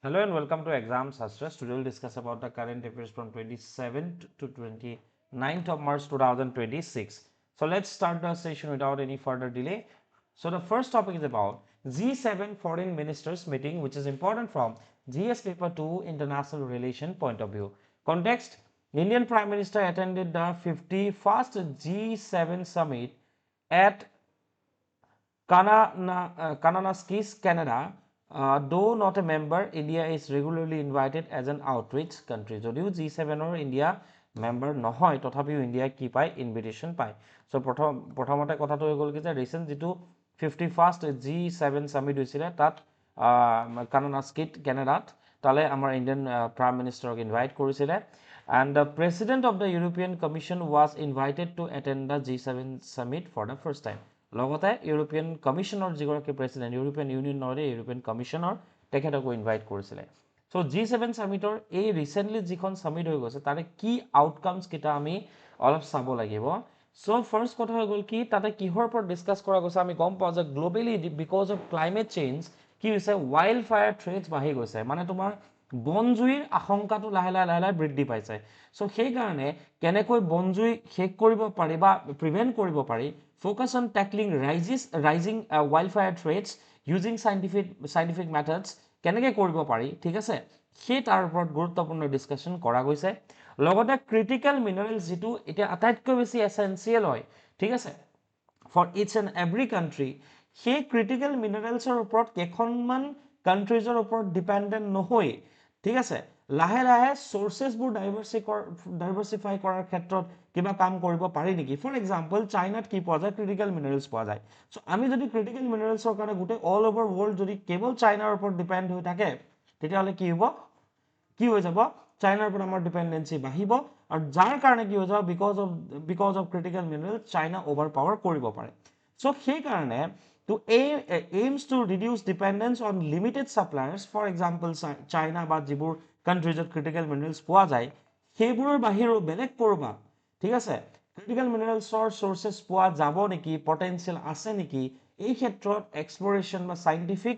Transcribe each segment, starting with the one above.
Hello and welcome to Exam Sastra. Today we'll discuss about the current affairs from 27th to 29th of March 2026. So let's start the session without any further delay. So the first topic is about G7 foreign ministers meeting, which is important from GS paper 2 international relation point of view. Context: Indian Prime Minister attended the 51st G7 summit at Kananaskis, Canada. Though not a member, India is regularly invited as an outreach country. যদিও G7 India member নহয় তথাপিও India কি পায় invitation পায় চ' প্ৰথমতে কথাটো হৈ গ'ল কি যে ৰিচেণ্ট যিটো 51st G7 ছামিট হৈছিলে তাত কানানাস্কিত কেনেডাত তালে আমাৰ ইণ্ডিয়ান প্ৰাইম মিনিষ্টাৰক ইনভাইট কৰিছিলে and the president of the European Commission was invited to attend the G7 summit for the first time. লগতে ইউৰোপিয়ান কমিশ্যনৰ যিগৰাকী প্ৰেচিডেণ্ট ইউৰোপিয়ান ইউনিয়নৰে ইউৰোপিয়ান কমিশ্যনৰ তেখেতকো ইনভাইট কৰিছিলে চ' G7 ছামিটৰ এই ৰিচেণ্টলি যিখন ছামিট হৈ গৈছে তাৰে কি আউটকামছ কেইটা আমি অলপ চাব লাগিব চ' ফাৰ্ষ্ট কথা হৈ গ'ল কি তাতে কিহৰ ওপৰত ডিছকাছ কৰা গৈছে আমি গম পাওঁ যে globally because of climate change কি হৈছে ৱাইল্ড ফায়াৰ থ্ৰেটছ বাঢ়ি গৈছে মানে তোমাৰ বনজুইৰ আশংকাটো লাহে লাহে বৃদ্ধি পাইছে চ' সেইকাৰণে কেনেকৈ বনজুই শেষ কৰিব পাৰি বা প্ৰিভেণ্ট কৰিব পাৰি focus on tackling rising wildfire threats using scientific methods কেনেকৈ কৰিব পাৰি ঠিক আছে সেই তাৰ ওপৰত গুৰুত্বপূৰ্ণ ডিছকাশ্যন কৰা গৈছে লগতে ক্ৰিটিকেল মিনাৰেলছ যিটো এতিয়া আটাইতকৈ বেছি এছেঞ্চিয়েল হয় ঠিক আছে for its and every country সেই ক্ৰিটিকেল মিনাৰেলছৰ ওপৰত কেইখনমান কাণ্ট্ৰিজৰ ওপৰত ডিপেণ্ডেণ্ট নহৈ ঠিক আছে লাহে লাহে চ'ৰ্চেছবোৰ ডাইভাৰ্চিফাই কৰাৰ ক্ষেত্ৰত কিবা কাম কৰিব পাৰি নেকি ফৰ এক্সাম্পল চাইনাত কি পোৱা যায় ক্ৰিটিকেল মিনাৰেলছ পোৱা যায় চ' আমি যদি ক্ৰিটিকেল মিনাৰেলছৰ কাৰণে গোটেই অল অভাৰ ৱৰ্ল্ড যদি কেৱল চাইনাৰ ওপৰত ডিপেণ্ড হৈ থাকে তেতিয়াহ'লে কি হ'ব কি হৈ যাব চাইনাৰ ওপৰত আমাৰ ডিপেণ্ডেঞ্চি বাঢ়িব আৰু যাৰ কাৰণে কি হৈ যাব because of critical mineral China over power কৰিব পাৰে চ' সেইকাৰণে to aims to reduce dependence on limited suppliers for example China বা যিবোৰ কাণ্ট্ৰিজত ক্ৰিটিকেল মিনাৰেলছ পোৱা যায় সেইবোৰৰ বাহিৰেও বেলেগ কৰবাত ঠিক আছে ক্ৰিটিকেল মিনাৰেলছৰ চ'ৰ্চেছ পোৱা যাব নেকি পটেনচিয়েল আছে নেকি এই ক্ষেত্ৰত এক্সপ্ল'ৰেশ্যন বা চাইণ্টিফিক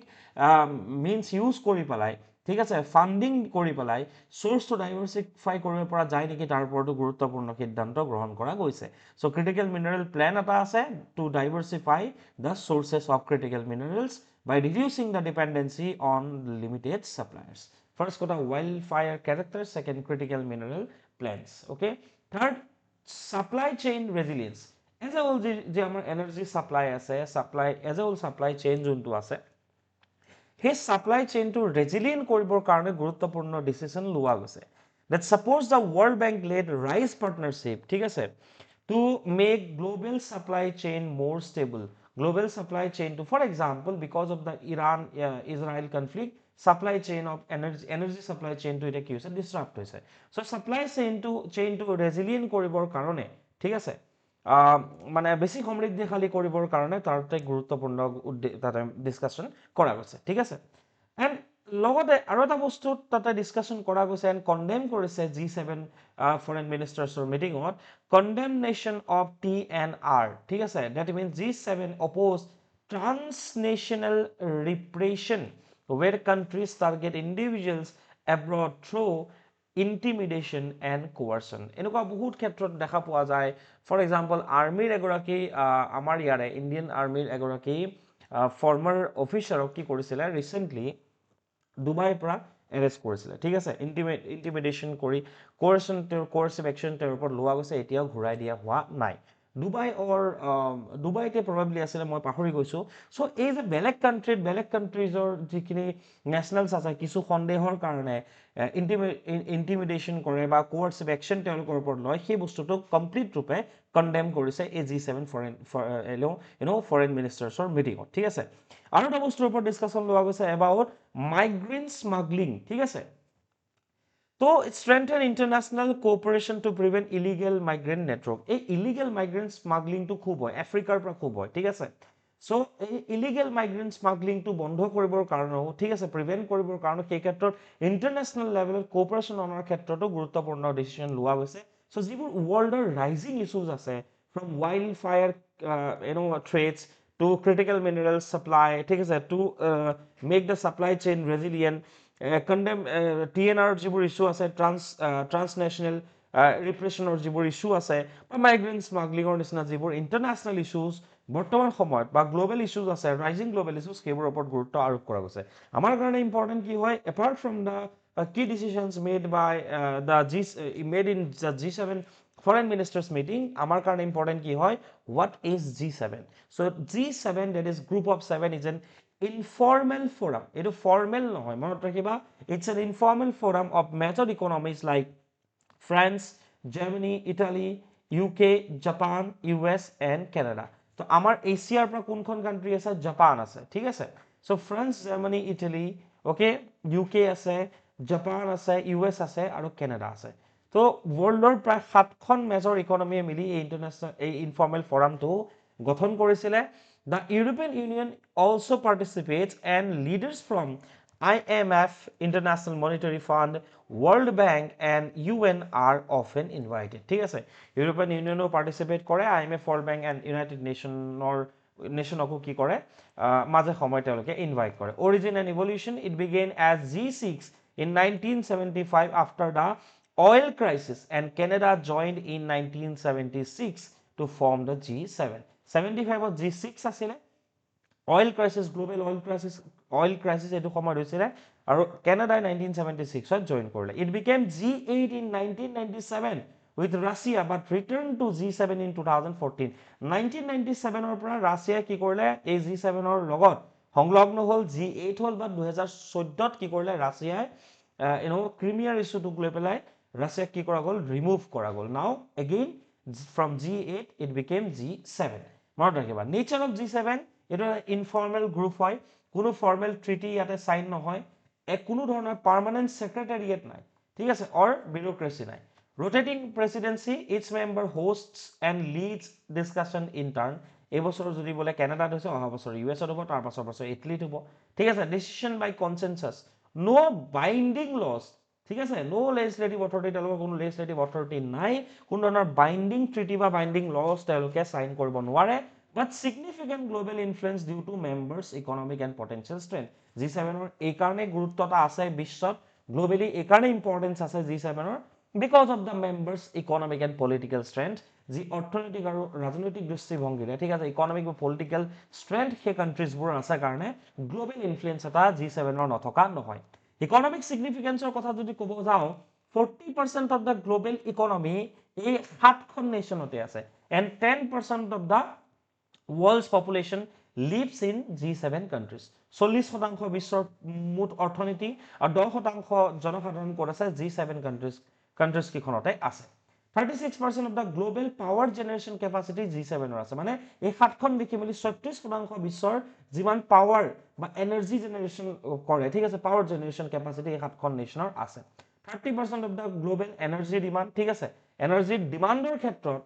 মিনছ ইউজ কৰি পেলাই ঠিক আছে ফাণ্ডিং কৰি পেলাই চ'ৰ্চটো ডাইভাৰ্চিফাই কৰিব পৰা যায় নেকি তাৰ ওপৰতো গুৰুত্বপূৰ্ণ সিদ্ধান্ত গ্ৰহণ কৰা গৈছে চ' ক্ৰিটিকেল মিনাৰেল প্লেন এটা আছে to diversify the sources of critical minerals by reducing the dependency on limited suppliers first কথা wild fire character second critical mineral plans okay third supply chain resilience as a whole যে আমাৰ energy supply আছে supply as a whole supply chain যোনটো আছে সেই supply চেইনটো resilient কৰিবৰ কাৰণে গুৰুত্বপূৰ্ণ ডিচিশ্যন লোৱা গৈছে that suppose the World Bank led RISE partnership ঠিক আছে to make global supply chain more stable global supply chain to for example because of the Iran Israel conflict supply chain of energy supply chain to এটা কি হৈছে disrupt হৈছে so supply chain to resilient কৰিবৰ কাৰণে ঠিক আছে মানে বেছি সমৃদ্ধিশালী কৰিবৰ কাৰণে তাতে গুৰুত্বপূৰ্ণ তাতে ডিছকাশ্যন কৰা গৈছে ঠিক আছে এণ্ড লগতে আৰু এটা বস্তু তাতে ডিছকাশ্যন কৰা গৈছে এণ্ড কণ্ডেম কৰিছে G7 ফৰেইন মিনিষ্টাৰ্ছৰ মিটিঙত কণ্ডেমনেশ্যন অফ TNR ঠিক আছে that means G7 opposes transnational repression where countries target individuals abroad through intimidation and coercion এনেকুৱা বহুত ক্ষেত্ৰত দেখা পোৱা যায় ফৰ এক্সাম্পল আৰ্মিৰ এগৰাকী আমাৰ ইয়াৰে ইণ্ডিয়ান আৰ্মিৰ এগৰাকী ফৰ্মাৰ অফিচাৰক কি কৰিছিলে ৰিচেণ্টলি ডুবাইৰ পৰা এৰেষ্ট কৰিছিলে ঠিক আছে ইণ্টিমিডেশ্যন কৰি কোৱাৰচিভ একশ্যন তেওঁৰ ওপৰত লোৱা গৈছে এতিয়াও ঘূৰাই দিয়া হোৱা নাই ডুবাইতে প্ৰবেবলি আছিলে মই পাহৰি গৈছোঁ চ' এই যে বেলেগ কাণ্ট্ৰিজৰ যিখিনি নেশ্যনেলছ আছে কিছু সন্দেহৰ কাৰণে ইণ্টিমিডেশ্যন কৰে বা কোৱাৰচিভ একশ্যন তেওঁলোকৰ ওপৰত লয় সেই বস্তুটো কমপ্লিট ৰূপে কণ্ডেম কৰিছে এই G7 ফৰেইন মিনিষ্টাৰ্ছৰ মিটিঙত ঠিক আছে আৰু এটা বস্তুৰ ওপৰত ডিছকাশ্যন লোৱা গৈছে এবাউট মাইগ্ৰেণ্ট স্মাগলিং ঠিক আছে তো strengthen international cooperation to prevent illegal migrant network এই illegal migrant smuggling টো খুব হয় আফ্ৰিকাৰ পৰা খুব হয় ঠিক আছে সো এই ইলিগেল মাইগ্ৰেণ্ট স্মাগলিংটো বন্ধ কৰিবৰ কাৰণেও ঠিক আছে প্ৰিভেণ্ট কৰিবৰ কাৰণেও সেই ক্ষেত্ৰত ইণ্টাৰনেশ্যনেল লেভেলত কোঅপাৰেশ্যন অনাৰ ক্ষেত্ৰতো গুৰুত্বপূৰ্ণ ডিচিশ্যন লোৱা গৈছে সো যিবোৰ ৱৰ্ল্ডৰ ৰাইজিং ইছ্যুজ আছে from wild fire threats to critical mineral supply ঠিক আছে to make the supply chain resilient condemn TNR যিবোৰ ইস্যু আছে ট্ৰান্সনেশ্যনেল ৰিপ্ৰেশ্যনৰ যিবোৰ ইস্যু আছে বা মাইগ্ৰেণ্ট স্মাগলিঙৰ নিচিনা যিবোৰ ইণ্টাৰনেশ্যনেল ইস্যুজ বৰ্তমান সময়ত বা গ্ল'বেল ইস্যুজ আছে ৰাইজিং গ্ল'বেল ইস্যুজ সেইবোৰৰ ওপৰত গুৰুত্ব আৰোপ কৰা গৈছে আমাৰ কাৰণে ইম্পৰ্টেণ্ট কি হয় apart from the key decisions made by made in the G7 foreign ministers meeting আমাৰ কাৰণে ইম্পৰ্টেণ্ট কি হয় what is G7 so G7 that is group of 7 is an informal forum এইটো ফৰ্মেল নহয় মনত ৰাখিবা it's an informal forum of major economies like France, Germany, Italy, UK, Japan, US and Canada. তো আমাৰ এছিয়াৰ পৰা কোনখন কান্ট্ৰি আছে জাপান আছে ঠিক আছে so France Germany Italy okay UK আছে জাপান আছে ইউএছ আছে আৰু কানাডা আছে তো ৱৰ্ল্ডৰ প্ৰায় 7খন মেজৰ ইকনমিয়ে মিলি এই ইন্টাৰনেশ্যনেল এই ইনফৰ্মেল ফৰামটো গঠন কৰিছিলে The European Union also participates and leaders from IMF, International Monetary Fund, World Bank and UN are often invited. ঠিক আছে ইউৰোপিয়ান ইউনিয়নো পাৰ্টিচিপেট কৰে IMF, World Bank and United নেশ্যনকো কি কৰে মাজে সময়ে তেওঁলোকে ইনভাইট কৰে Origin and evolution it began as G6 in 1975 after the oil crisis and Canada joined in 1976 to form the G7 75 of G6 asile oil crisis global oil crisis etu সময়ত হৈছিলে আৰু Canada 1976 ত join কৰিলে it became G8 in 1997 with Russia but returned to G7 in 2014 1997 ৰ পৰা Russia কি কৰিলে এই G7 ৰ লগত সংলগ্ন হ'ল G8 হ'ল বা 2014 ত কি কৰিলে ৰাছিয়াই ক্ৰিমিয়াৰ ইস্যুটোক লৈ পেলাই ৰাছিয়াক কি কৰা গ'ল ৰিমুভ কৰা গ'ল নাও again from G8 it became G7 মনত ৰাখিবা নেচাৰ অফ G7 এটা ইনফৰ্মেল গ্ৰুপ হয় কোনো ফৰ্মেল ট্ৰিটি ইয়াতে সাইন নহয় কোনো ধৰণৰ পাৰ্মানেন্ট সেক্ৰেটাৰিয়েট নাই ঠিক আছে অৰ বিউৰোক্ৰেসি নাই rotating presidency each member hosts and leads discussion in turn এই বছৰ যদি বলে কানাডাত হৈছে অহা বছৰ ইউএছত হ'ব তাৰ পাছৰ বছৰ ইটালীত হ'ব ঠিক আছে ডিসিশন বাই কনসেনসাস নো বাইন্ডিং লস ঠিক আছে নো লেজিসলেটিভ অথৰিটি তেওঁলোকৰ কোনো লেজিসলেটিভ অথৰিটি নাই কোনো ধৰণৰ বাইন্ডিং ট্ৰিটি বা বাইন্ডিং লস তেওঁলোকে সাইন কৰিব নোৱাৰে but significant global influence due to members economic and potential strength G7 ৰ এই কাৰণে গুৰুত্বতা আছে বিশ্বত গ্লোবালি এই কাৰণে ইম্পৰ্টেন্স আছে G7 ৰ because of the members economic and political strength যি অৰ্থনৈতিক আৰু ৰাজনৈতিক দৃষ্টিভংগীৰে ঠিক আছে ইকোনমিক বা পলিটিক্যাল স্ট্ৰেংথ সেই কান্ট্ৰিজবোৰ আছে কাৰণে গ্লোবাল ইনফ্লুয়েন্স এটা G7 ৰ নথকা নহয় ইকোনমিক সিগনিফিকেন্সৰ কথা যদি ক'ব যাওঁ 40% of the global economy এই 7খন নেশনতে আছে and 10% of the world's population lives in G7 countries 40% বিশ্বৰ মুঠ অৰ্থনীতি আৰু 10% জনসাধাৰণ ক'ত আছে G7 countries কিখনতে আছে 36% of the global power generation capacity G7 ৰ আছে মানে এই 7খন দেখি মিলি 36% বিশ্বৰ যিমান পাৱাৰ বা এনাৰ্জি জেনাৰেশন কৰে ঠিক আছে পাৱাৰ জেনাৰেশন ক্যাপাসিটি এই 7খন নেশনৰ আছে 30% of the global energy demand ঠিক আছে এনাৰ্জি ডিমান্ডৰ ক্ষেত্ৰত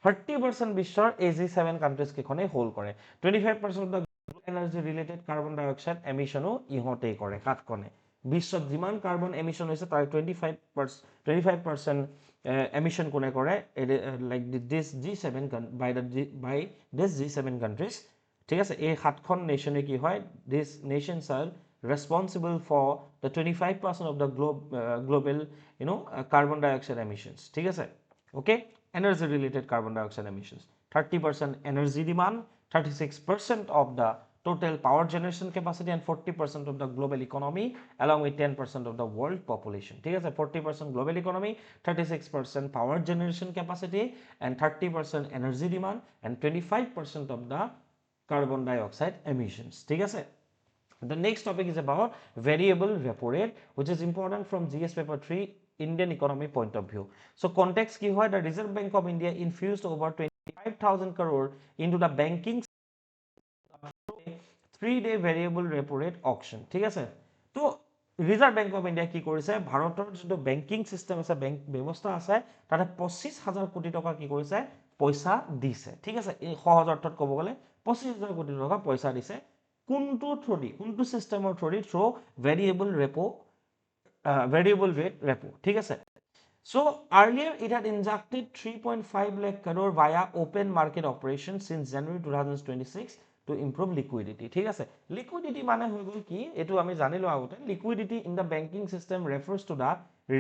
30% বিশ্বৰ G7 countries কিখনে হোল্ড কৰে 25% of the energy related carbon dioxide emission ইহতেই কৰে কাটকনে বিশ্বত যিমান কাৰ্বন এমিশন হৈছে তাৰ 25% emission কোনে কৰে like this G7 by this G7 countries ঠিক আছে এই 7খন নেশনে কি হয় this nations are responsible for the 25% of the global carbon dioxide emissions ঠিক আছে okay energy related carbon dioxide emissions 30% energy demand 36% of the total power generation capacity and 40% of the global economy along with 10% of the world population ঠিক আছে 40% global economy 36% power generation capacity and 30% energy demand and 25% of the carbon dioxide emissions ঠিক আছে The next topic is about variable repo rate which is important from GS paper 3 Indian economy point of view. So context ki hoy the Reserve Bank of India infused over 25,000 crore into the banking 3-day variable repo rate auction. ঠিক আছে তো reserve bank of India কি কৰিছে ভাৰতৰ যিটো banking system আছে bank ব্যৱস্থা আছে তাতে 25,000 কোটি টকা কি কৰিছে পইচা দিছে ঠিক আছে এই সহজ অৰ্থত ক'ব গ'লে 25,000 কোটি টকা পইচা দিছে কোনটো থ্ৰুদি কোনটো সিস্টেমৰ through the through variable rate repo ঠিক আছে so earlier it had injected 3.5 lakh crore via open market operations since January 2026 to improve liquidity. ঠিক আছে, liquidity মানে হৈ গ'ল কি, এইটো আমি জানিলো আগতে, liquidity in the banking system refers to the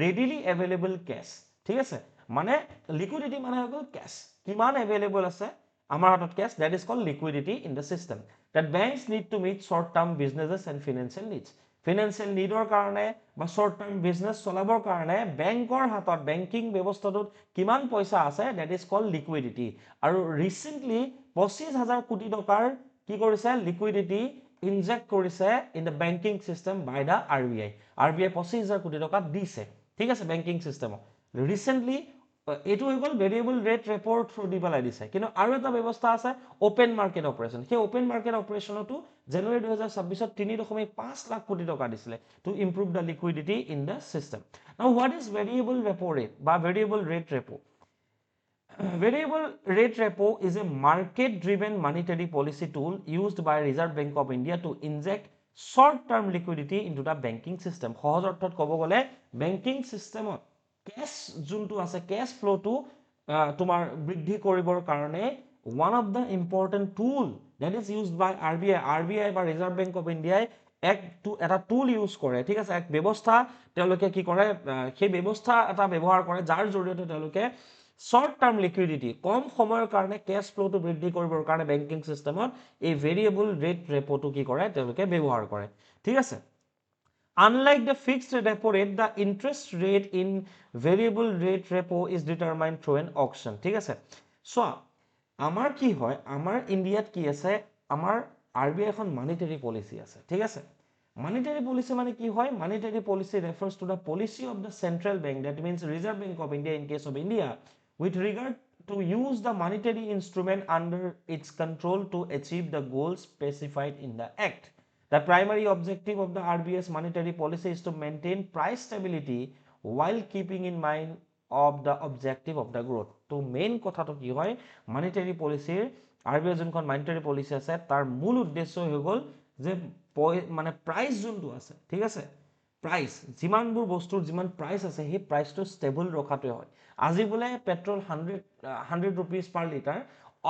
readily available cash. ঠিক আছে, মানে liquidity মানে হৈ গ'ল cash, কিমান available আছে আমাৰ হাতত cash, that is called liquidity in the system that banks need to meet short term businesses and financial needs. Financial নিডৰ কাৰণে বা শৰ্ট টাৰ্ম বিজনেছ চলাবৰ কাৰণে বেংকৰ হাতত বেংকিং ব্যৱস্থাটোত কিমান পইচা আছে, ডেট ইজ কল্ড লিকুইডিটি। আৰু ৰিচেণ্টলি 25,000 কোটি টকাৰ কি কৰিছে, লিকুইডিটি ইনজেক্ট কৰিছে in the banking system by the RBI। RBI 25,000 কোটি টকা দিছে, ঠিক আছে, বেংকিং চিষ্টেমত ৰিচেণ্টলি। এইটো হৈ গ'ল ভেৰিয়েবল ৰেট ৰেপৰ থ্ৰু দি পেলাই দিছে। কিন্তু আৰু এটা ব্যৱস্থা আছে অপেন মাৰ্কেট অপাৰেশ্যন, সেই অপেন মাৰ্কেট অপাৰেশ্যনতো জানুৱাৰী 2026 3.5 লাখ কোটি টকা দিছিলে to improve the liquidity in the system. Now what is variable repo rate বা variable rate repo? Variable rate repo is a market-driven monetary policy tool used by Reserve Bank of India to inject short-term liquidity into the banking system. সহজ অৰ্থত ক'ব গ'লে banking চিষ্টেমত cash যোনটো আছে, cash ফ্ল'টো তোমাৰ বৃদ্ধি কৰিবৰ কাৰণে one of the important tool that is used by RBI বা Reserve Bank of India এটা টুল ইউজ কৰে, ঠিক আছে, এক ব্যৱস্থা তেওঁলোকে কি কৰে, সেই ব্যৱস্থা এটা ব্যৱহাৰ কৰে যাৰ জৰিয়তে তেওঁলোকে শৰ্ট টাৰ্ম লিকুইডিটি, কম সময়ৰ কাৰণে কেছ ফ্ল'টো বৃদ্ধি কৰিবৰ কাৰণে বেংকিং চিষ্টেমত এই ভেৰিয়েবল ৰেট ৰেপোটো কি কৰে, তেওঁলোকে ব্যৱহাৰ কৰে, ঠিক আছে। Unlike the fixed repo rate, the interest rate in variable rate repo is determined through an auction, ঠিক আছে। So আমাৰ কি হয়, আমাৰ ইণ্ডিয়াত কি আছে, আমাৰ RBI এখন মনিটাৰী পলিচি আছে, ঠিক আছে। মনিটাৰী পলিচি মানে কি হয়, monetary policy refers to the policy of the central bank, that means Reserve Bank of India in case of India, with regard to use the monetary instrument under its control to achieve the goals specified in the act. The primary objective of the RBI's monetary policy is to maintain price stability while keeping in mind of the objective of the growth. তো main কথাটো কি হয়, monetary পলিচিৰ RBI যোনখন monetary policy আছে তাৰ মূল উদ্দেশ্য হৈ গ'ল যে মানে প্ৰাইচ যোনটো আছে, ঠিক আছে, প্ৰাইচ যিমানবোৰ বস্তুৰ যিমান প্ৰাইচ আছে সেই প্ৰাইচটো ষ্টেবল ৰখাটোৱে হয়। আজি বোলে পেট্ৰল 100 ৰুপিজ পাৰ লিটাৰ,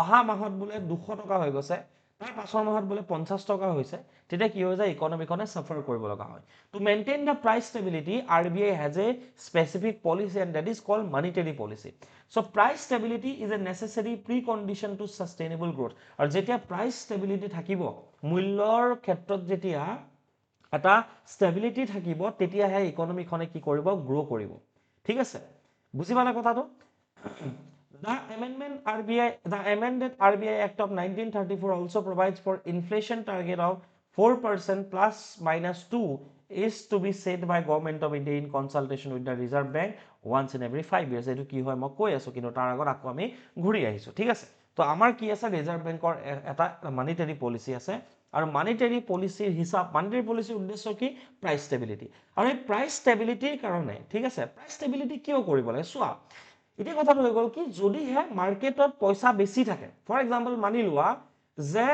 অহা মাহত বোলে 200 টকা হৈ গৈছে, তাৰ পাছৰ মাহত বোলে 50 টকা হৈছে, তেতিয়া কি হৈ যায়, ইকনমিখনে সাফাৰ কৰিব লগা হয়। To maintain the price stability RBI has a specific policy and that is called monetary policy. So' price stability is a necessary precondition to sustainable growth. আৰু যেতিয়া প্ৰাইচ ষ্টেবিলিটি থাকিব, মূল্যৰ ক্ষেত্ৰত যেতিয়া এটা ষ্টেবিলিটি থাকিব, তেতিয়াহে ইকনমিখনে কি কৰিব, গ্ৰ' কৰিব, ঠিক আছে, বুজি পালে কথাটো? The amended RBI Act of 1934 also provides for inflation target of 4% plus minus 2 is to be set by Government of India in consultation with the Reserve Bank once in every 5 years. এইটো কি হয় মই কৈ আছো, কিন্তু তাৰ আগত আকৌ আমি ঘূৰি আহিছো, ঠিক আছে। তো আমাৰ কি আছে, ৰিজাৰ্ভ বেংকৰ এটা মনিটাৰী পলিচি আছে, আৰু মনিটাৰী পলিচিৰ হিচাপ, মনিটাৰী পলিচিৰ উদ্দেশ্য কি, প্ৰাইচ ষ্টেবিলিটি। আৰু এই প্ৰাইচ ষ্টেবিলিটিৰ কাৰণে, ঠিক আছে, প্ৰাইচ ষ্টেবিলিটি কিয় কৰিব লাগে চোৱা। এতিয়া কথাটো হৈ গ'ল কি, যদিহে মাৰ্কেটত পইচা বেছি থাকে, ফৰ এক্সাম্পল মানি লোৱা যে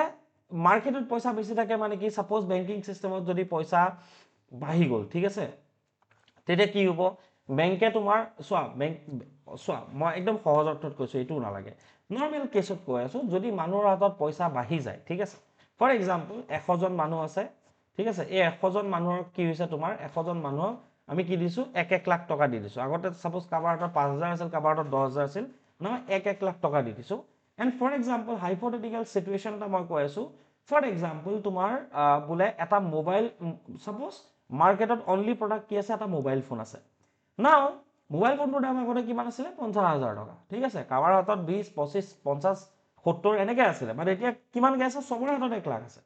মাৰ্কেটত পইচা বেছি থাকে মানে কি, সাপোজ বেংকিং চিষ্টেমত যদি পইচা বাঢ়ি গ'ল, ঠিক আছে, তেতিয়া কি হ'ব, বেংকে তোমাৰ চোৱা মই একদম সহজ অৰ্থত কৈছো, এইটোও নালাগে, নৰ্মেল কেছত কৈ আছো, যদি মানুহৰ হাতত পইচা বাঢ়ি যায়, ঠিক আছে, ফৰ এক্সাম্পল 100 জন মানুহ আছে, ঠিক আছে, এই 100 জন মানুহৰ কি হৈছে, তোমাৰ 100 জন মানুহক আমি কি দিছো, 1 লাখ টকা দি দিছো। আগতে সাপোজ কাৰোবাৰ হাতত 5,000 আছিল, কাৰোবাৰ হাতত 10,000 আছিল, নহয় 1 লাখ টকা দি দিছো। And for example hypothetical situation এটা মই কৈ আছো, ফৰ এক্সাম্পল তোমাৰ বোলে এটা মোবাইল, সাপোজ মাৰ্কেটত অনলি প্ৰডাক্ট কি আছে, এটা মোবাইল ফোন আছে। নাও মোবাইল ফোনটোৰ দাম আগতে কিমান আছিলে, 50,000 টকা, ঠিক আছে, কাৰোবাৰ হাতত 20, 25, 50, 70 এনেকে আছিলে, মানে এতিয়া কিমানকে আছে, চবৰে হাতত 1 লাখ আছে।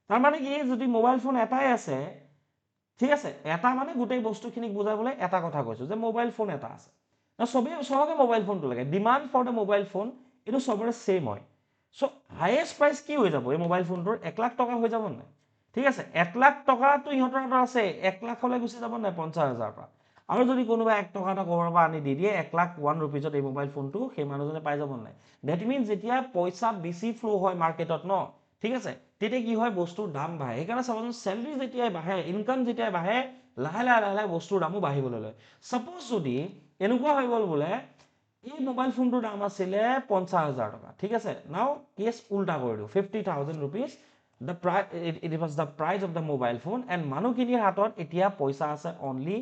তাৰ মানে কি, যদি মোবাইল ফোন এটাই আছে, ঠিক আছে, এটা মানে গোটেই বস্তুখিনিক বুজাবলৈ এটা কথা কৈছো যে মোবাইল ফোন এটা আছে, চবকে মোবাইল ফোনটো লাগে, demand for the mobile phone এইটো চবৰে সেম হয়। চ' হাইয়েষ্ট প্ৰাইচ কি হৈ যাব, এই মোবাইল ফোনটোৰ 1 লাখ টকা হৈ যাব নাই, ঠিক আছে, 1 লাখ টকাটো ইহঁতৰ হাতত আছে, 1 লাখলৈ গুচি যাব নাই 50,000 পৰা। আৰু যদি কোনোবা 1 টকা এটা ক'ৰবাৰ পৰা আনি দি দিয়ে 1,01 ৰুপিজত এই মোবাইল ফোনটো, সেই মানুহজনে পাই যাব নাই। ডেট মিনছ যেতিয়া পইচা বেছি ফ্ল' হয় মাৰ্কেটত ন, ঠিক আছে, তেতিয়া কি হয়, বস্তুৰ দাম বাঢ়ে। সেইকাৰণে চাবচোন, চেলাৰী যেতিয়াই বাঢ়ে, ইনকাম যেতিয়াই বাঢ়ে, লাহে লাহে লাহে লাহে বস্তুৰ দামো বাঢ়িবলৈ লয়। সাপোজ যদি এনেকুৱা হৈ গ'ল বোলে এই মোবাইল ফোনটোৰ দাম আছিলে 50,000 টকা ঠিক আছে নাও কেছ উল্টা কৰি দিওঁ 50,000 rupees the price it was the price of the mobile phone and মানুহখিনিৰ হাতত এতিয়া পইচা আছে only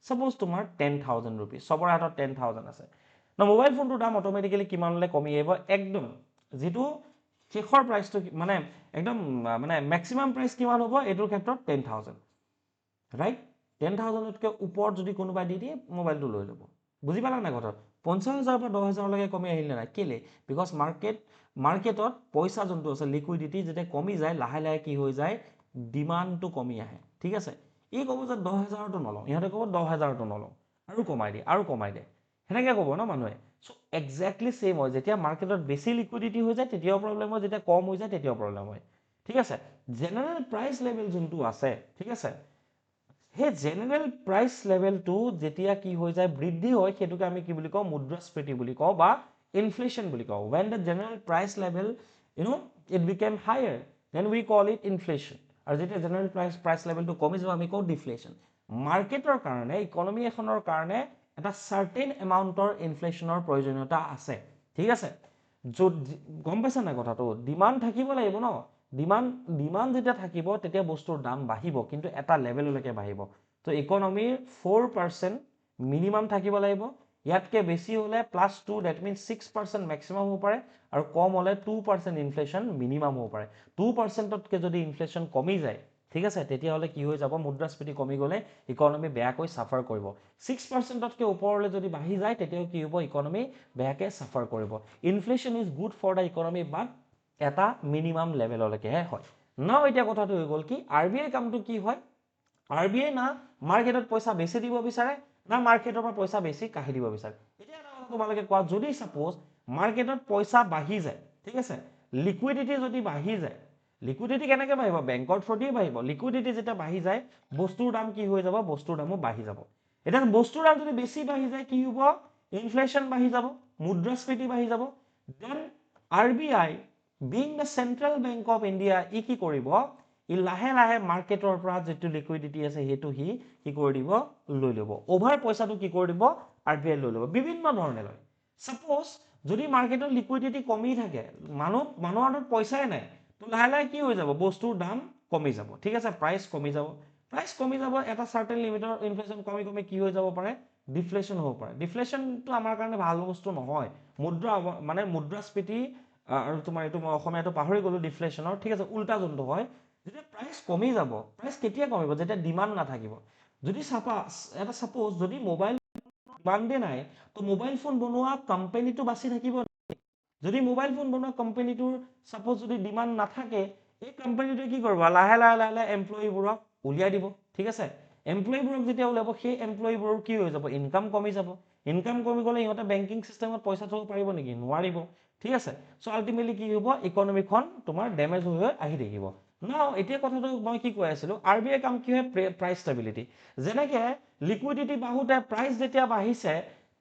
suppose তোমাৰ 10,000 rupees সবৰ হাতত 10,000 আছে না মোবাইল ফোনটোৰ দাম অটোমেটিক্যালি কিমানলৈ কমি আহিব একদম যেটো শেষৰ প্ৰাইচটো মানে একদম মানে ম্যাক্সিমাম প্ৰাইচ কিমান হ'ব এটোৰ ক্ষেত্ৰত 10,000 ৰাইট 10,000 তকৈ ওপৰত যদি কোনোবাই দি দিয়ে মোবাইলটো লৈ ল'ব বুজি পালা না কথা 50,000 পৰা 10,000 লৈকে কমি আহিলে নাই কেলে বিকজ মাৰ্কেটত পইচা যোনটো আছে লিকুইডিটি যেতিয়া কমি যায় লাহে লাহে কি হৈ যায় ডিমান্ডটো কমি আহে ঠিক আছে এই ক'ব যে 10,000 টো নলওঁ ইহঁতে ক'ব 10,000 টো নলওঁ আৰু কমাই দিয়ে সেনেকৈ ক'ব ন মানুহে সো এক্স্যাক্টলি সেম হয় যেতিয়া মাৰ্কেটত বেছি লিকুইডিটি হৈ যায় তেতিয়াও প্ৰবলেম হয় যেতিয়া কম হৈ যায় তেতিয়াও প্ৰবলেম হয় ঠিক আছে জেনাৰেল প্ৰাইচ লেভেল যোনটো আছে ঠিক আছে হে জেনাৰেল প্ৰাইচ লেভেলটো যেতিয়া কি হৈ যায় বৃদ্ধি হয় সেটোকে আমি কি বুলি কওঁ মুদ্ৰাস্ফীতি বুলি কওঁ বা ইনফ্লেশন বুলি কওঁ when the general price level it became higher then we call it inflation আৰু যেতিয়া জেনাৰেল প্ৰাইচ লেভেলটো কমি যাব আমি কওঁ ডিফ্লেশন মাৰ্কেটৰ কাৰণে ইকনমি এখনৰ কাৰণে এটা সাৰ্টেন এমাউন্টৰ ইনফ্লেশনৰ প্ৰয়োজনীয়তা আছে ঠিক আছে গম পাইছা না কথাটো ডিমান্ড থাকিব লাগিব ন ডিমান্ড যেতিয়া থাকিব তেতিয়া বস্তুৰ দাম বাঢ়িব কিন্তু এটা লেভেললৈকে বাঢ়িব তো ইকনমিৰ 4% মিনিমাম থাকিব লাগিব ইয়াতকে বেছি হলে +2 দ্যাট মিন্স 6% ম্যাক্সিমাম হ'ব পাৰে আৰু কম হলে 2% ইনফ্লেশন মিনিমাম হ'ব পাৰে 2% তকৈ যদি ইনফ্লেশন কমি যায় ঠিক আছে তেতিয়া হলে কি হৈ যাব মুদ্ৰাস্ফীতি কমি গলে ইকনমি বেয়াকৈ সাফাৰ কৰিব 6% তকৈ ওপৰলৈ যদি বাঢ়ি যায় তেতিয়াও কি হ'ব ইকনমি বেয়াকৈ সাফাৰ কৰিব inflation is good for the economy but এটা মিনিমাম লেভেললৈকে হয় নাও এতিয়া কথাটো হৈ গল কি আৰবিআই কামটো কি হয় আৰবিআই না মাৰ্কেটত পইচা বেছি দিব বিচাৰে না মাৰ্কেটৰ পৰা পইচা বেছি কাঢ়ি দিব বিচাৰে এতিয়া এটা কথা তোমালোকে কোৱা যদি সাপোজ মাৰ্কেটত পইচা বাঢ়ি যায় ঠিক আছে লিকুইডিটি যদি বাঢ়ি যায় লিকুইডিটি কেনেকৈ বাঢ়িব বেংকৰ থ্ৰুদি বাঢ়িব লিকুইডিটি যেতিয়া বাঢ়ি যায় বস্তুৰ দাম কি হৈ যাব বস্তুৰ দামো বাঢ়ি যাব এতিয়া বস্তুৰ দাম যদি বেছি বাঢ়ি যায় কি হ'ব ইনফ্লেশন বাঢ়ি যাব মুদ্ৰাস্ফীতি বাঢ়ি যাব দেন RBI being the central bank of India ই কি কৰিব ই লাহে লাহে মাৰ্কেটৰ পৰা যেটো লিকুইডিটি আছে হেতু হি কি কৰি দিব লৈ ল'ব ওভাৰ পইচাটো কি কৰি দিব আৰবিআই লৈ ল'ব বিভিন্ন ধৰণে লয় সাপোজ যদি মাৰ্কেটৰ লিকুইডিটি কমি থাকে মানুহৰ হাতত পইচাই নাই তো লাহে লাহে কি হৈ যাব বস্তুৰ দাম কমি যাব ঠিক আছে প্ৰাইচ কমি যাব এটা সাৰ্টেন লিমিটৰ ইনফ্লেশন কমি কি হৈ যাব পাৰে ডিফ্লেশন হ'ব পাৰে ডিফ্লেশনটো আমাৰ কাৰণে ভাল বস্তু নহয় মুদ্ৰাস্ফীতি আৰু তোমাৰ এইটো মই অসমীয়াটো পাহৰি গলো ডিফ্লেশনৰ ঠিক আছে উল্টা যোনটো হয় যেতিয়া প্ৰাইচ কমি যাব প্ৰাইচ কেতিয়া কমিব যেতিয়া ডিমান্ড নাথাকিব যদি সাপোজ যদি মোবাইল ডিমান্ডে নাই তো মোবাইল ফোন বনোৱা কোম্পানীটো বাছি থাকিব যদি মোবাইল ফোন বনোৱা কোম্পানীটোৰ সাপোজ যদি ডিমান্ড নাথাকে এই কোম্পানীটোৱে কি কৰিব লাহে লাহে এমপ্লয়ীবোৰক উলিয়াই দিব ঠিক আছে এমপ্লয়ীবোৰক যেতিয়া উলিয়াব সেই এমপ্লয়ীবোৰৰ কি হৈ যাব ইনকাম কমি যাব ইনকাম কমি গলে ইহঁতে বেংকিং সিস্টেমত পইচা থব পাৰিব নেকি নোৱাৰিব ঠিক আছে সো আলটিমেটলি কি হ'ব ইকনমিখন তোমাৰ ড্যামেজ হৈ আহি থাকিব নাও এতিয়া কথাটো মই কি কৈ আছিলো আৰবিআই কাম কি হয় প্ৰাইস ষ্টেবিলিটি যেনেকে লিকুইডিটি বাহুতে প্ৰাইস যেতিয়া বাঢ়িছে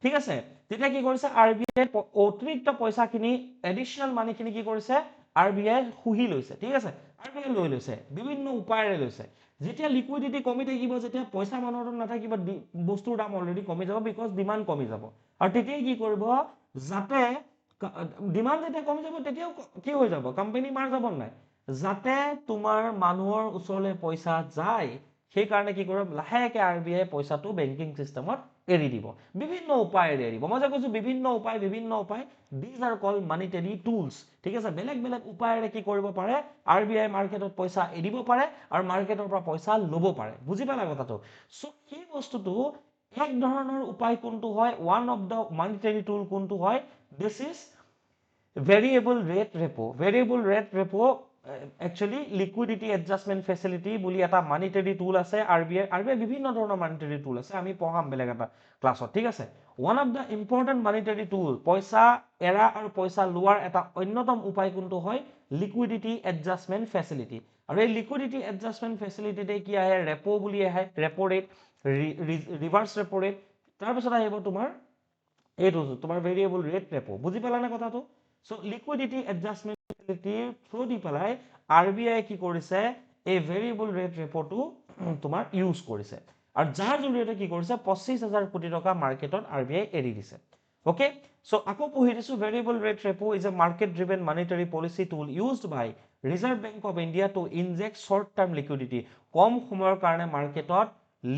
ঠিক আছে তেতিয়া কি কৰিছে আৰবিআই অতিৰিক্ত পইচাখিনি এডিশনাল মানিখিনি কি কৰিছে আৰবিআই খুহি লৈছে ঠিক আছে আৰবিআই লৈ লৈছে বিভিন্ন উপায়েৰে লৈছে যেতিয়া লিকুইডিটি কমি থাকিব যেতিয়া পইচা মানুহৰ তাত নাথাকিব বস্তুৰ দাম অলৰেডি কমি যাব বিকজ ডিমান্ড কমি যাব আৰু তেতিয়া কি কৰিব যাতে ডিমান্ড যেতিয়া কমি যাব তেতিয়াও কি হৈ যাব কোম্পানী মাৰ যাব নাই যাতে তোমাৰ মানুহৰ ওচৰলৈ পইচা যায় সেই কাৰণে কি কৰিব লাহেকে আৰবিআই পইচাটো বেংকিং সিস্টেমত এৰি দিব বিভিন্ন উপায়েৰে এৰিব মই যে কৈছো বিভিন্ন উপায় these are called monetary tools ঠিক আছে বেলেগ উপায়েৰে কি কৰিব পাৰে আৰবিআই মাৰ্কেটত পইচা এৰিব পাৰে আৰু মাৰ্কেটৰ পৰা পইচা লব পাৰে বুজি পালা কথাটো সো এই বস্তুটো এক ধৰণৰ উপায় কোনটো হয় one of the monetary tool কোনটো হয় this is variable rate repo actually liquidity adjustment facility বুলি এটা monetary tool আছে আৰবিআই বিভিন্ন ধৰণৰ monetary tool আছে আমি পঢ়াম বেলেগ এটা ক্লাছত ঠিক আছে one of the important monetary tool পইচা এৰা আৰু পইচা লোৱাৰ এটা অন্যতম উপায় কোনটো হয় liquidity adjustment facility আৰু এই liquidity adjustment facility তে কি আহে repo বুলি আহে repo rate reverse repo rate তাৰ পিছত আহিব তোমাৰ এইটো তোমাৰ ভেৰিয়েবল ৰেট ৰেপো বুজি পালা না কথাটো so liquidity adjustment facility through the পেলাই আৰবিআই কি কৰিছে এই ভেৰিয়েবল ৰেট ৰেপোটো তোমাৰ ইউজ কৰিছে আৰু যাৰ জৰিয়তে কি কৰিছে 25,000 কোটি টকা মাৰ্কেটত আৰবিআই এৰি দিছে Okay, so আকৌ পঢ়ি দিছো variable rate repo is a market driven monetary policy tool used by Reserve Bank of India to inject short term liquidity কম সময়ৰ কাৰণে মাৰ্কেটত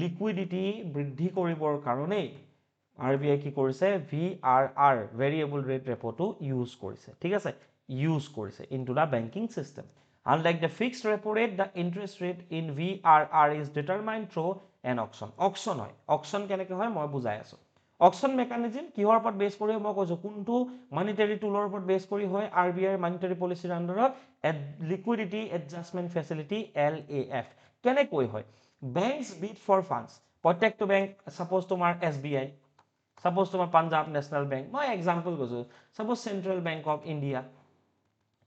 লিকুইডিটি বৃদ্ধি কৰিবৰ কাৰণে RBI কি কৰিছে VRR variable rate repo টো ইউজ কৰিছে ঠিক আছে ইউজ কৰিছে into the banking system unlike the fixed repo rate the interest rate in VRR is determined through an auction হয় auction কেনেকৈ হয় মই বুজাই আছো অকশন মেকানিজম কিহৰ ওপৰত বেছ কৰি মই কৈছো কোনটো মনিটাৰী টুলৰ ওপৰত বেছ কৰি হয় আৰবিআই মনিটাৰী পলিচিৰ আন্ডাৰত লিকুইডিটি এডজাষ্টমেন্ট ফেচিলিটি LAF কেনেকৈ হয় বেংকস বিড ফৰ ফাণ্ডস প্ৰত্যেকটো বেংক সাপোজ তোমাৰ SBI সাপোজ তোমাৰ পাঞ্জাব নেশনেল বেংক মই এক্সাম্পল কৈছো suppose Central Bank of India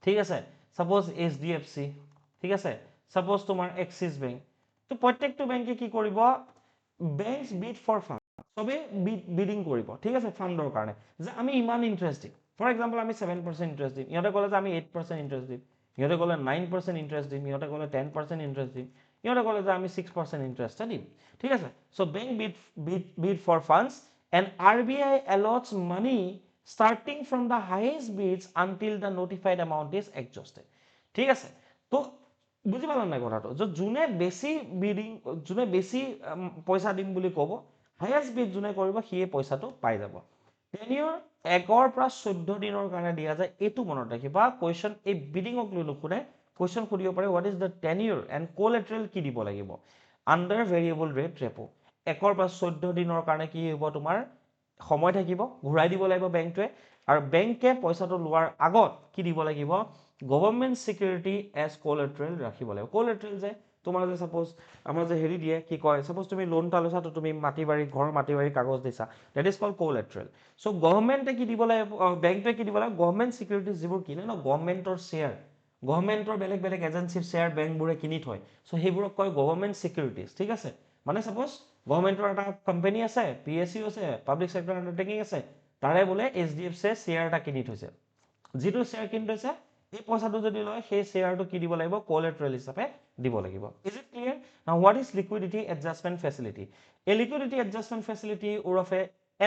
ঠিক আছে সাপোজ HDFC ঠিক আছে সাপোজ তোমাৰ এক্সিস বেংক তো প্ৰত্যেকটো বেংকে কি কৰিব বেংকস বিড ফৰ ফাণ্ড সবে বিডিং কৰিব ঠিক আছে ফান্ডৰ কাৰণে যে আমি ইমান ইন্টাৰেস্ট দিম ফৰ এক্সাম্পল আমি 7% ইন্টারেস্ট দিম ইহঁতে ক'লে যে আমি 8% ইন্টারেস্ট দিম ইহঁতে ক'লে 9% ইন্টারেস্ট দিম ইহঁতে ক'লে 10% ইন্টারেস্ট দিম ইহঁতে ক'লে যে আমি 6% ইন্টারেস্ট দিম ঠিক আছে so bank bid for funds and RBI allots money starting from the highest bids until the notified amount is exhausted ঠিক আছে তো বুজি পালা নাই কথাটো যে যোনে বেছি বিডিং যোনে বেছি পইচা দিম বুলি ক'ব হাইয়েষ্ট বিড যোনে কৰিব সিয়ে পইচাটো পাই যাব টেনিয়ৰ 1 পৰা 14 দিনৰ কাৰণে দিয়া যায় এইটো মনত ৰাখিবা কোৱেশ্চন এই বিডিংক লৈ নুখুনে কোৱেশ্চন সুধিব পাৰে হোৱাট ইজ দ্য টেনিয়ৰ এণ্ড কোলেট্ৰেল কি দিব লাগিব আণ্ডাৰ ভেৰিয়েবল ৰেট ৰেপো 1 পৰা 14 দিনৰ কাৰণে কি হ'ব তোমাৰ সময় থাকিব ঘূৰাই দিব লাগিব বেংকটোৱে আৰু বেংকে পইচাটো লোৱাৰ আগত কি দিব লাগিব গভৰ্ণমেণ্ট সিকিউৰিটি এজ কোলেট্ৰেল ৰাখিব লাগিব কোলেট্ৰেল যে তোমাৰ যে সাপোজ আমাৰ যে হেৰি দিয়ে কি কয় সাপোজ তুমি লোন এটা লৈছা তো তুমি মাটি বাৰী ঘৰ মাটি বাৰী কাগজ দিছা দ্যাট ইজ কল্ড কোলেট্ৰেল সো গভৰ্ণমেণ্টে কি দিব লাগিব বেংকটোৱে কি দিব লাগিব গভৰ্ণমেণ্ট সিকিউৰিটি যিবোৰ কিনে ন গভৰ্ণমেণ্টৰ শ্বেয়াৰ গভৰ্ণমেণ্টৰ বেলেগ বেলেগ এজেন্সিৰ শ্বেয়াৰ বেংকবোৰে কিনি থয় সো সেইবোৰক কয় গভৰ্ণমেণ্ট সিকিউৰিটিজ ঠিক আছে মানে সাপোজ গভৰ্ণমেণ্টৰ এটা কোম্পানী আছে PSU আছে পাব্লিক সেক্টৰ আন্ডাৰটেকিং আছে তাৰে বোলে HDFC শ্বেয়াৰ এটা কিনি থৈছে যিটো শ্বেয়াৰ কিনি থৈছে এই পইচাটো যদি লয় সেই শ্বেয়াৰটো কি দিব লাগিব কোলেট্ৰেল হিচাপে দিব লাগিব ইজ ইট ক্লিয়াৰ নাও what is liquidity adjustment facility A liquidity adjustment facility ওৰফে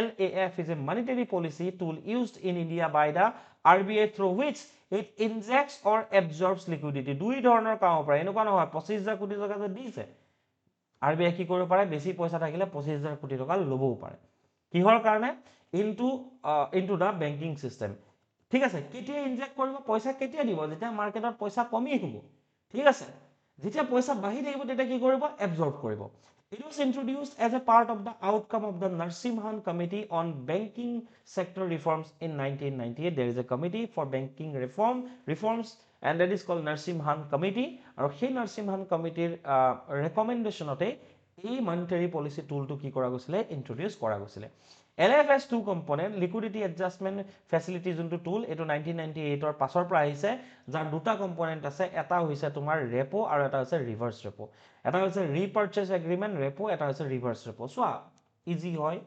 LAF is a monetary policy tool used in India by the RBI through which it injects or absorbs liquidity দুই ধৰণৰ কাম পাৰে এনেকুৱা নহয় 25,000 কোটি টকা যে দিছে RBI কি কৰিব পাৰে বেছি পইচা থাকিলে 25,000 কোটি টকা লবও পাৰে কিহৰ কাৰণে ইনটু দা বেংকিং সিস্টেম ঠিক আছে কেতিয়া ইনজেক্ট কৰিব পইচা কেতিয়া দিব যেতিয়া মাৰ্কেটত পইচা কমি আহিব ঠিক আছে যেতিয়া পইচা বাঢ়ি থাকিব তেতিয়া কি কৰিব এবজৰ্ব কৰিব It was introduced as a part of the outcome of the Narsimhan Committee on Banking Sector Reforms in 1998. There is a committee for banking reforms and that is called Narsimhan Committee. আৰু সেই Narsimhan Committee recommendation-তে এই monetary policy tool টো কি কৰা গৈছিলে introduce কৰা গৈছিলে LFS 2 component liquidity adjustment facility যোনটো tool এটো 1998 ৰ পাছৰ পৰা আহিছে যাৰ দুটা কম্পোনেন্ট আছে এটা হৈছে তোমাৰ ৰেপো আৰু এটা হৈছে ৰিভাৰ্স ৰেপো এটা হৈছে ৰিপাৰচেজ এগ্ৰিমেন্ট ৰেপো এটা হৈছে ৰিভাৰ্স ৰেপো সো ইজি হয়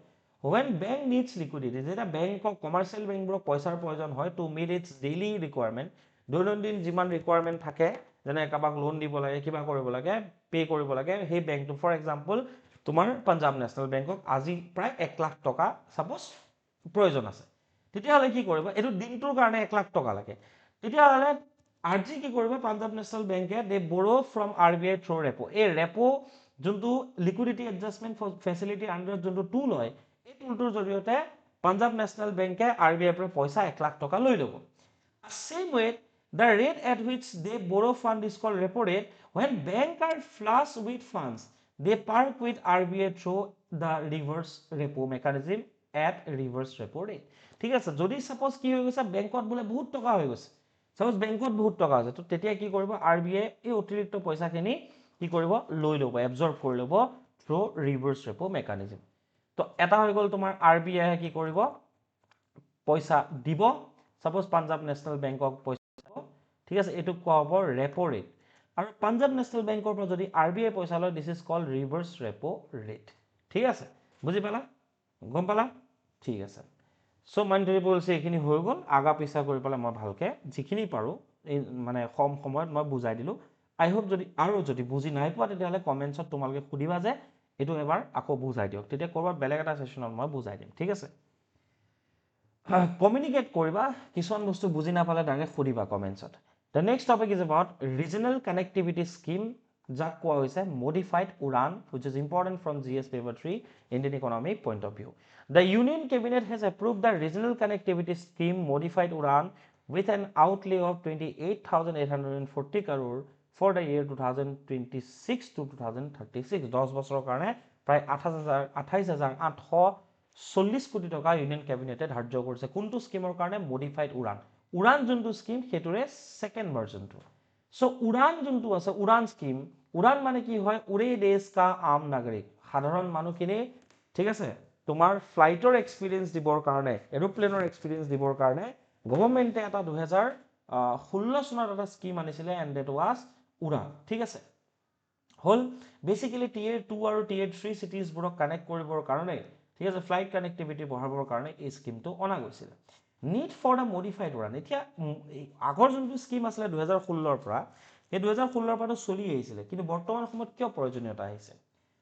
when bank needs liquidity যেটা বেংকক কমাৰ্শিয়াল বেংকবোৰক পইচাৰ প্ৰয়োজন হয় to meet its daily requirement দৈনন্দিন যিমান ৰিকুৱাৰমেন্ট থাকে যেনে কাবাক লোন দিব লাগে কিবা কৰিব লাগে পে কৰিব লাগে সেই বেংকটো ফৰ এক্সাম্পল তোমাৰ পাঞ্জাব নেশনেল বেংকক আজি প্ৰায় 1 লাখ টকা সাপোজ প্ৰয়োজন আছে তেতিয়াহলে কি কৰিব এটো দিনটোৰ কাৰণে 1 লাখ টকা লাগে তেতিয়াহলে আৰজি কি কৰিব পাঞ্জাব নেশনেল বেংকে দে বৰো ফ্ৰম RBI থ্ৰু ৰেপো এই ৰেপো যোনটো লিকুইডিটি এডজাষ্টমেন্ট ফেচিলিটি আন্ডাৰ যোনটো টুল হয় এই টুলটোৰ জৰিয়তে পাঞ্জাব নেশনেল বেংকে RBI পৰা পইচা 1 লাখ টকা লৈ ল'ব same way the rate at which they borrow fund is called repo rate when banks are flush with funds they park with RBI through the reverse repo mechanism at reverse repo rate ঠিক আছে যদি suppose কি হৈ গৈছে বেংকত বলে বহুত টকা হৈ গৈছে সাপোজ বেংকত বহুত টকা আছে তো তেতিয়া কি কৰিব RBI এই অতিৰিক্ত পইচাখিনি কি কৰিব লৈ ল'ব এবজৰ্ব কৰি ল'ব থ্ৰু ৰিভাৰ্স ৰেপো মেকানিজম তো এটা হৈ গ'ল তোমাৰ RBI কি কৰিব পইচা দিব সাপোজ পাঞ্জাব নেশনেল বেংকক পইচা ঠিক আছে এটো কোৱা হ'ব ৰেপো ৰেট আৰু পাঞ্জাব নেশনেল বেংকৰ পৰা যদি RBI পইচা লয় this is called reverse repo rate ঠিক আছে বুজি পালা গম পালা ঠিক আছে সো মনিটাৰী পলিচি এখিনি হৈ গ'ল আগা পিছা কৰি পেলাই মই ভালকে যিখিনি পাৰো মানে কম সময়ত মই বুজাই দিলো আই হোপ যদি বুজি নাই পোৱা তেতিয়াহলে কমেন্টছত তোমালোকে সুধিবা যে এটো এবাৰ আকৌ বুজাই দিয়ক তেতিয়া কৰবাত বেলেগ এটা সেশনত মই বুজাই দিম ঠিক আছে কমিউনিকেট কৰিবা কিছুমান বস্তু বুজি নাপালে ডাইৰেক্ট সুধিবা কমেণ্টছত the next topic is about regional connectivity scheme যাক কোৱা হৈছে modified Udan which is important from GS paper 3 Indian economic point of view. The Union Cabinet has approved the regional connectivity scheme modified Udan with an outlay of 28,840 crore for the year 2026 to 2036 10 বছৰৰ কাৰণে প্ৰায় 28,840 কোটি টকা union কেবিনেটে ধাৰ্য কৰিছে কোনটো স্কিমৰ কাৰণে মডিফাইড উড়ান উড়ান যোনটো স্কিম সেইটোৰে সেকেন্ড ভাৰ্জনটো সো উড়ান যোনটো আছে উড়ান স্কিম উড়ান মানে কি হয় উড়ে দেশ কা আম নাগৰিক সাধাৰণ মানুহখিনি ঠিক আছে তোমাৰ ফ্লাইটৰ এক্সপিৰিয়েন্স দিবৰ কাৰণে এৰোপ্লেনৰ এক্সপিৰিয়েন্স দিবৰ কাৰণে গভৰ্ণমেণ্টে এটা 2016 চনত এটা স্কিম আনিছিলে এণ্ড দ্যাট ৱাজ উড়ান ঠিক আছে হল বেসিক্যালি টিয়াৰ 2 আৰু টিয়াৰ 3 সিটিজবোৰক কানেক্ট কৰিবৰ কাৰণে ঠিক আছে ফ্লাইট কানেক্টিভিটি বঢ়াবৰ কাৰণে এই স্কিমটো অনা গৈছিল need for the modified Udaan এতিয়া আগৰ যোনটো স্কিম আছিলে 2016 ৰ পৰা এই 2016 ৰ পৰা চলি আহিছিল কিন্তু বৰ্তমান সময়ত কিয় প্ৰয়োজনীয়তা আহিছে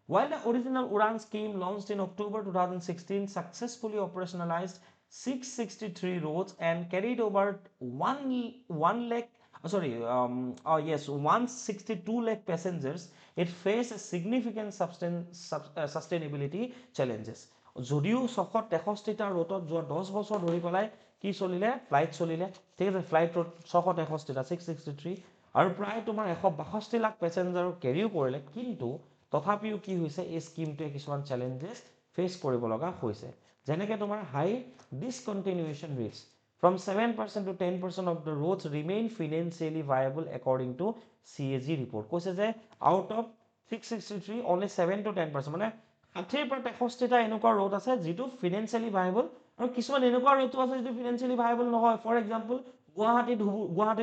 while the original Udan scheme launched in October 2016 successfully operationalized 663 roads and carried over 1 lakh 162 lakh passengers it faced a significant sustainability challenges যদিও 663টা ৰোটত যোৱা 10 বছৰ ধৰি পেলাই কি চলিলে ফ্লাইট চলিলে ঠিক আছে ফ্লাইট ৰোট 663টা 663 আৰু প্ৰায় তোমাৰ 162 লাখ পেছেঞ্জাৰ কেৰিও কৰিলে কিন্তু তথাপিও কি হৈছে এই স্কিমটোৱে কিছুমান চ্যালেঞ্জেস ফেস কৰিব লগা হৈছে যেনেকৈ তোমাৰ হাই ডিসকন্টিনিউয়েশন ৰেটস from 7% to 10% of the roads remain financially viable according to CAG report কৈছে যে out of 663 only 7 to 10% মানে 60 পৰা 63টা এনেকুৱা ৰোড আছে যেটো ফিনান্সিয়ালি ভায়াবল আৰু কিছুমান এনেকুৱা ৰোড আছে যেটো ফিনান্সিয়ালি ভায়াবল নহয় for example Guwahati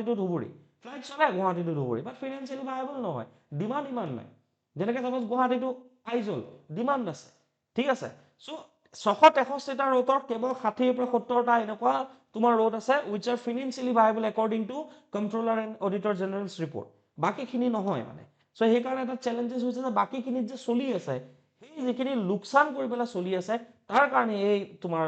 to Dhubri flight চলে Guwahati to Dhubri but financially viable নহয় ডিমান্ড ইমান নাই যেনেকৈ suppose Guwahati to Aizawl demand আছে ঠিক আছে সো 663টা ৰোডৰ কেৱল 60 পৰা 70টা এনেকুৱা তোমাৰ ৰোড আছে which are financially viable according to comptroller and auditor general's report বাকিখিনি নহয় মানে সো সেই কাৰণে এটা চ্যালেঞ্জেস হৈছে যে বাকিখিনি যে চলি আছে এই যিখিনি লোকসান কৰি পেলা চলি আছে তাৰ কাৰণে এই তোমাৰ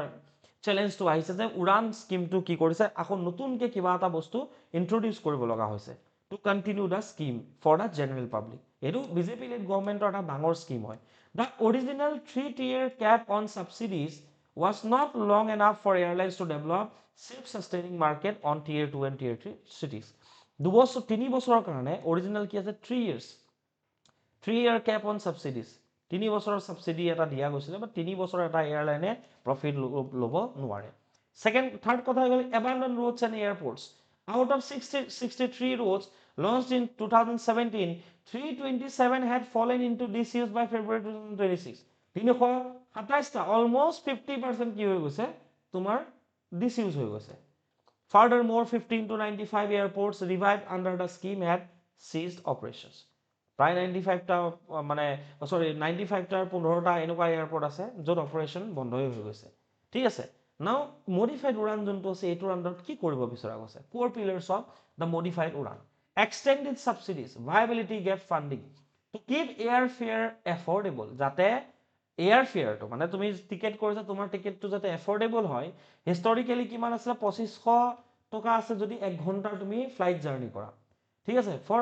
চ্যালেঞ্জটো আহিছে যে উড়ান স্কিমটো কি কৰিছে আকৌ নতুনকৈ কিবা এটা বস্তু ইন্ট্ৰোডিউস কৰিব লগা হৈছে to continue the scheme for the general public এটো বিজেপি লেড গভৰ্ণমেণ্টৰ এটা ডাঙৰ স্কিম হয় the original 3-tier cap on subsidies was not long enough for airlines to develop self-sustaining market on tier 2 and tier 3 cities 3 বছৰৰ কাৰণে original কি আছে 3 years 3-year cap on subsidies 3 বছৰৰ subsidy এটা দিয়া গৈছিল বাট 3 বছৰৰ এটা এয়াৰলাইনে প্ৰফিট লব নোৱাৰে থাৰ্ড কথা হ'ল abandoned roads and airports out of 63 roads launched in 2017 327 had fallen into disuse by February 2026 327টা almost 50% কি হৈ গৈছে তোমাৰ disuse হৈ গৈছে furthermore 15 to 95 airports revived under the scheme had ceased operations প্ৰায় 95টা মানে 95টাৰ 15টা এনেকুৱা এয়াৰপোৰ্ট আছে য'ত অপাৰেশন বন্ধ হৈ গৈছে ঠিক আছে নাও মডিফাইড উড়ান যোনটো আছে এইটোৰ আন্ডাৰত কি কৰিব বিচৰা গৈছে core pillars of the modified Udan extended subsidies viability gap funding to keep airfare affordable যাতে এয়াৰফেয়াৰটো মানে তুমি টিকেট কৰিছা তোমাৰ টিকেটটো যাতে এফৰ্ডেবল হয় হিষ্টৰিক্যালি কিমান আছে 2500 টকা আছে যদি 1 ঘন্টাৰ তুমি ফ্লাইট জাৰ্নি কৰা ঠিক আছে ফৰ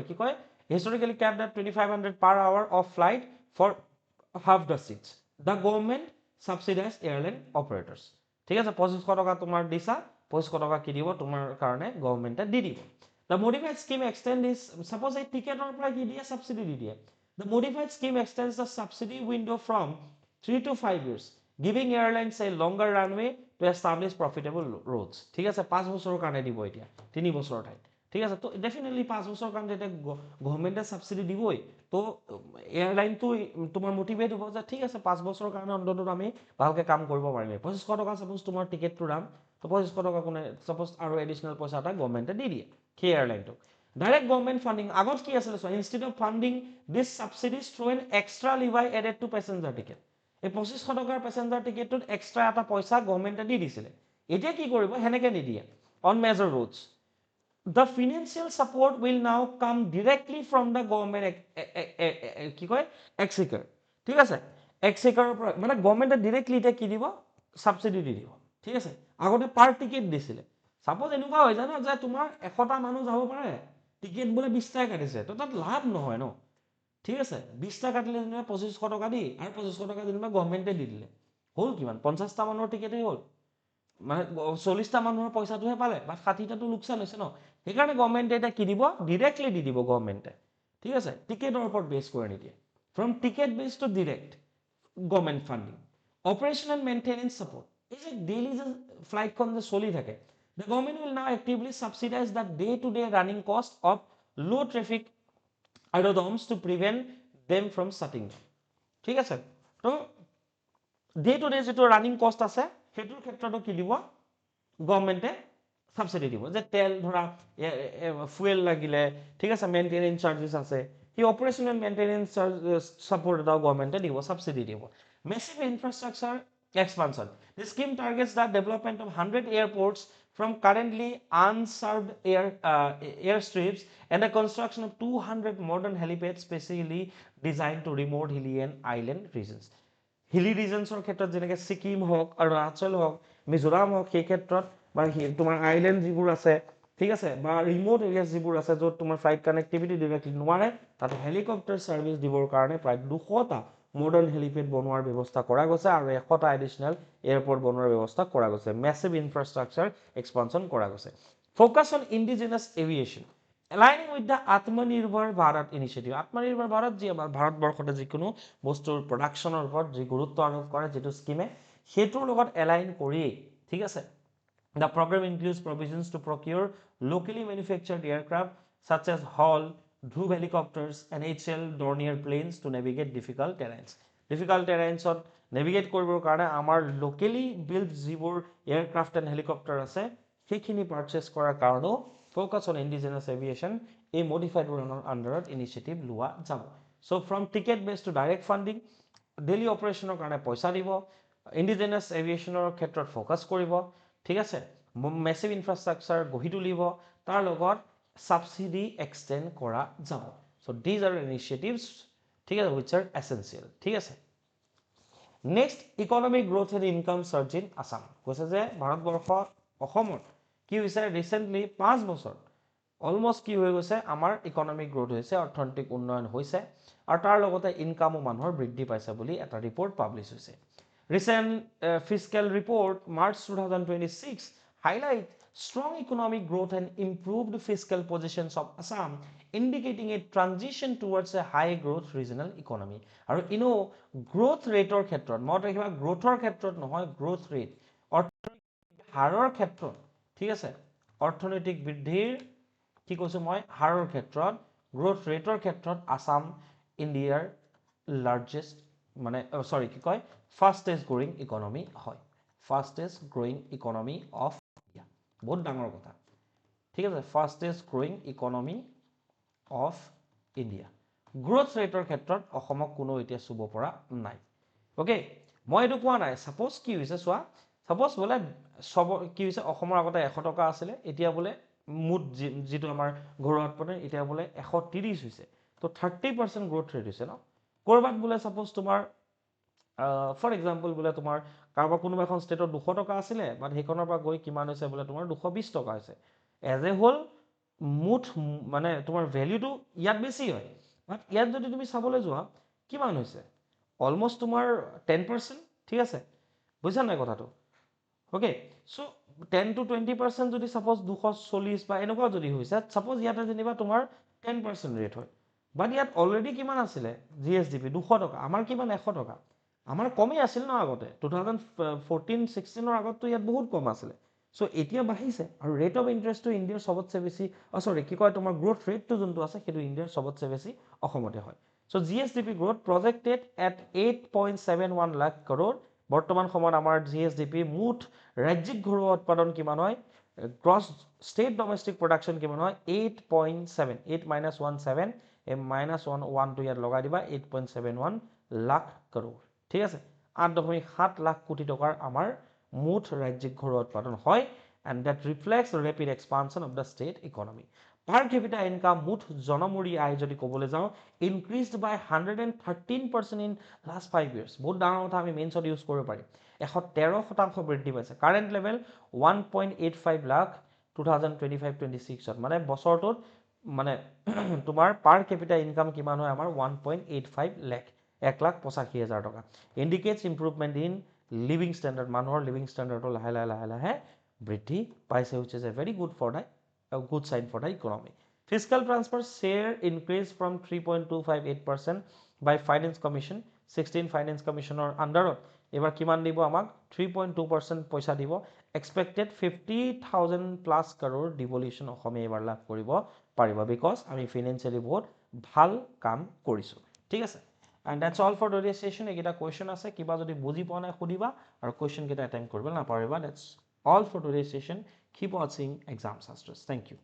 কি কয় historically capped at 2500 per hour of flight for half the seats the government subsidized airline operators ঠিক আছে 2500 টকা তোমাৰ দিছা 2500 টকা কি দিব তোমাৰ কাৰণে গভৰ্ণমেণ্টে দি দিব the modified scheme extend is suppose এই টিকেটৰ পৰা কি দিয়ে সাবসিডি দি দিয়ে the modified scheme extends the subsidy window from 3 to 5 years giving airlines a longer runway to establish profitable roads ঠিক আছে 5 বছৰৰ কাৰণে দিব এতিয়া 3 বছৰৰ ঠাইত ঠিক আছে তো ডেফিনেটলি 5 বছৰৰ কাৰণে এটা গভৰ্ণমেণ্টে সাবসিডি দিবই তো এয়াৰলাইনটো তোমাৰ মোটিভেট হ'ব যে ঠিক আছে 5 বছৰৰ কাৰণে অন্তত আমি ভালকৈ কাম কৰিব পাৰিম 2500 টকা সাপোজ তোমাৰ টিকেটটো দাম তো 2500 টকা কোনে সাপোজ আৰু এডিশনাল পইচা এটা গভৰ্ণমেণ্টে দি দিয়ে সেই এয়াৰলাইনটো ডাইৰেক্ট গভৰ্ণমেণ্ট ফান্ডিং আগত কি আছিল instead of funding this subsidies through an extra levy added to passenger ticket এই 2500 টকাৰ পেসেঞ্জাৰ টিকেটটোত এক্সট্ৰা এটা পইচা গভৰ্ণমেণ্টে দি দিছিলে এতিয়া কি কৰিব হেনেকে নিদিয়ে on major roads the financial support will now come directly from the government কি কয় exchequer ঠিক আছে exchequer মানে গভৰ্ণমেণ্টে ডাইৰেক্টলি এটা কি দিব সাবসিডি দি দিব ঠিক আছে আগতে পাৰ টিকেট দিছিলে সাপোজ এনেকুৱা হৈ যায় ন যে তোমাৰ 100টা মানুহ যাব পাৰে টিকেট বোলে 20 টাকা কাটিছে তো তাত লাভ নহয় ন ঠিক আছে 20 টাকা কাটিলে যেনিবা 2500 টকা দি আৰু 2500 টকা যেনিবা গভৰ্ণমেণ্টে দি দিলে হ'ল কিমান 50টা মানুহৰ টিকেটেই হ'ল মানে 40টা মানুহৰ পইচাটোহে পালে বা 60টাটো লোকচান হৈছে ন সেইকাৰণে গভৰ্ণমেণ্টে এতিয়া কি দিব ডিৰেক্টলি দি দিব গভৰ্ণমেণ্টে ঠিক আছে টিকেটৰ ওপৰত বেছ কৰি নিদিয়ে from ticket base to direct government funding operation and maintenance support এই যে ডেইলি যে ফ্লাইটখন যে চলি থাকে the government will now actively subsidize the day-to-day running cost of low traffic aerodromes to prevent them from shutting down ঠিক আছে তো day-to-day যেটো running cost আছে সেটোৰ ক্ষেত্ৰটো কি দিব গভৰ্ণমেণ্টে সাবসিডি দিব যে তেল ধৰা ফুয়েল লাগিলে ঠিক আছে মেইনটেনেন্স চাৰ্জেস আছে হি অপাৰেশনাল মেইনটেনেন্স সাপোর্ট দাও গভর্নমেন্টে দিব সাবসিডি দিব massive infrastructure expansion the scheme targets the development of 100 airports from currently unserved airstrips and the construction of 200 modern helipads specially designed to remote hilly and island regions হিলি ৰিজনছৰ ক্ষেত্ৰত যেনেকৈ ছিকিম হওক অৰুণাচল হওক মিজোৰাম হওক সেই ক্ষেত্ৰত বা তোমাৰ আইলেণ্ড যিবোৰ আছে ঠিক আছে বা ৰিমোট এৰিয়াজ যিবোৰ আছে য'ত তোমাৰ ফ্লাইট কানেক্টিভিটি ডিৰেক্টলি নোৱাৰে তাত হেলিকপ্টাৰ ছাৰ্ভিচ দিবৰ কাৰণে প্ৰায় 200টা মডাৰ্ণ হেলিপেড বনোৱাৰ ব্যৱস্থা কৰা গৈছে আৰু 100টা এডিশ্যনেল এয়াৰপৰ্ট বনোৱাৰ ব্যৱস্থা কৰা গৈছে মেছিভ ইনফ্ৰাষ্ট্ৰাকচাৰ এক্সপানশ্যন কৰা গৈছে focus on indigenous aviation aligning with the Atmanirbhar Bharat initiative Atmanirbhar Bharat যে আমাৰ ভাৰতবৰ্ষতে যিকোনো বস্তুৰ প্ৰডাকশ্যনৰ ওপৰত যি গুৰুত্ব আৰোপ কৰে যেটো স্কিমে হেতুৰ লগত এলাইন কৰি ঠিক আছে the program includes provisions to procure locally manufactured aircraft such as HAL Dhruv helicopters and HL Dornier planes to navigate difficult terrains on navigate কৰিবৰ কাৰণে আমাৰ locally built যিবোৰ aircraft and helicopter আছে সেইখিনি purchase কৰাৰ কাৰণেও focus on indigenous aviation a modified under initiative লোৱা যাব so from ticket based to direct funding daily operational কাৰণে পইচা দিব indigenous aviationৰ ক্ষেত্ৰত focus কৰিব ঠিক আছে massive infrastructure গঢ়ি তুলিব তাৰ লগত subsidy extend কৰা যাব so these are initiatives ঠিক আছে which are essential ঠিক আছে next economic growth and income surge in Assam কৈছে যে ভাৰতবৰ্ষ অসমৰ কি হৈছে ৰিসেন্টলি 5 বছৰ অলমোস্ট কি হৈ গৈছে আমাৰ ইকোনমিক গ্ৰোথ হৈছে অৰ্থনৈতিক উন্নয়ন হৈছে আৰু তাৰ লগতে ইনকামো মানুহৰ বৃদ্ধি পাইছে বুলি এটা ৰিপৰ্ট পাবলিছ হৈছে recent fiscal report March 2026 highlight strong economic growth and improved fiscal positions of Assam indicating a transition towards a high growth regional economy আৰু ইনো গ্ৰোথ ৰেটৰ ক্ষেত্ৰত মই দেখিবা গ্ৰোথৰ ক্ষেত্ৰত নহয় গ্ৰোথ ৰেট অৰ্থনৈতিক হাৰৰ ক্ষেত্ৰত ঠিক আছে অৰ্থনৈতিক বৃদ্ধিৰ কি কৈছো মই হাৰৰ ক্ষেত্ৰত গ্ৰোথ ৰেটৰ ক্ষেত্ৰত আসাম ইণ্ডিয়াৰ লাৰ্জেষ্ট মানে সৰি কি কয় ফাষ্টেষ্ট গ্ৰোইং ইকনমি হয় fastest growing economy of India বহুত ডাঙৰ কথা ঠিক আছে fastest growing economy of India growth ৰেটৰ ক্ষেত্ৰত অসমক কোনো এতিয়া চুব পৰা নাই ওকে মই এইটো কোৱা নাই সাপোজ কি হৈছে চোৱা সাপোজ বোলে সব কি হৈছে অসমৰ আগতে 100 টকা আছিল এতিয়া বোলে মুড যেটো আমাৰ ঘৰুৱা উৎপাদন এতিয়া বোলে 130 হৈছে তো 30% গ্ৰোথ ৰেট হৈছে ন কৰবাত বোলে সাপোজ তোমাৰ ফৰ এক্সাম্পল বোলে তোমাৰ কাৰোবাৰ কোনোবা এখন ষ্টেটত 200 টকা আছিল বাট হেকনৰ পৰা গৈ কিমান হৈছে বোলে তোমাৰ 220 টকা হৈছে এজ এ হোল মুঠ মানে তোমাৰ ভ্যালুটো ইয়াত বেছি হয় বাট ইয়াত যদি তুমি চাবলৈ যোৱা কিমান হৈছে অলমোস্ট তোমাৰ 10% ঠিক আছে বুঝা নাই কথাটো ওকে সো 10 to 20% যদি সাপোজ 240 বা এনেকুৱা যদি হৈছে সাপোজ ইয়াতে যেনিবা তোমাৰ 10% ৰেট হয় বাট ইয়াত অলৰেডি কিমান আছিল জিএসডিপি 200 টকা আমাৰ কিমান 100 টকা আমাৰ কমই আছিল ন আগতে 2014 16 ৰ আগত ইয়াত বহুত কম আছিল সো এতিয়া বাঢ়িছে আৰু ৰেট অফ ইন্টাৰেষ্টটো ইণ্ডিয়াৰ সবতছে বেছি সৰি কি কয় তোমাৰ গ্ৰোথ ৰেটটো যোনটো আছে সেইটো ইণ্ডিয়াৰ সবতছে বেছি অসমতে হয় so GSDP growth projected at 8.71 lakh crore বৰ্তমান সময়ত আমাৰ জিএসডিপি মুঠ ৰাজ্যিক ঘৰুৱা উৎপাদন কিমান হয় গ্ৰছ ষ্টেট ডমেষ্টিক প্ৰডাকশন কিমান হয় 8.7 8-17 -1 টো ইয়াত লগাই দিবা 8.71 লাখ crore ঠিক আছে 8.7 লাখ কোটি টকাৰ আমাৰ মুঠ ৰাজ্যিক ঘৰুৱা উৎপাদন হয় and that reflects the rapid expansion of the state economy per কেপিটা income মুঠ জনমূৰি আয় যদি ক'বলৈ যাওঁ ইনক্ৰিজড বাই 113% ইন লাষ্ট 5 years বহুত ডাঙৰ কথা আমি মেইনছত ইউজ কৰিব পাৰিম 113% বৃদ্ধি পাইছে কাৰেণ্ট লেভেল 1.85 লাখ 2025-26 মানে বছৰটোত মানে তোমাৰ পাৰ কেপিটা ইনকাম কিমান হয় আমাৰ 1.85 লাখ 1,85,000 টকা indicates improvement in living standard মানুহৰ লিভিং ষ্টেণ্ডাৰ্ডটো লাহে লাহে বৃদ্ধি পাইছে which is a very good for the a good sign for the economy. Fiscal transfer share increased from 3.258% by Finance Commission 16 Finance Commissioner underত এবাৰ কিমান দিব আমাক 3.2% পইচা দিব expected 50,000 plus crore devolution অসমে এবাৰ লাভ কৰিব পাৰিব because আমি financially বহুত ভাল কাম কৰিছো ঠিক আছে and that's all for today's session একেটা question আছে কিবা যদি বুজি পোৱা নাই খুদিবা আৰু question কেটা attempt কৰিব নাপাৰিবা that's all for today's session keep watching Exam Sastras thank you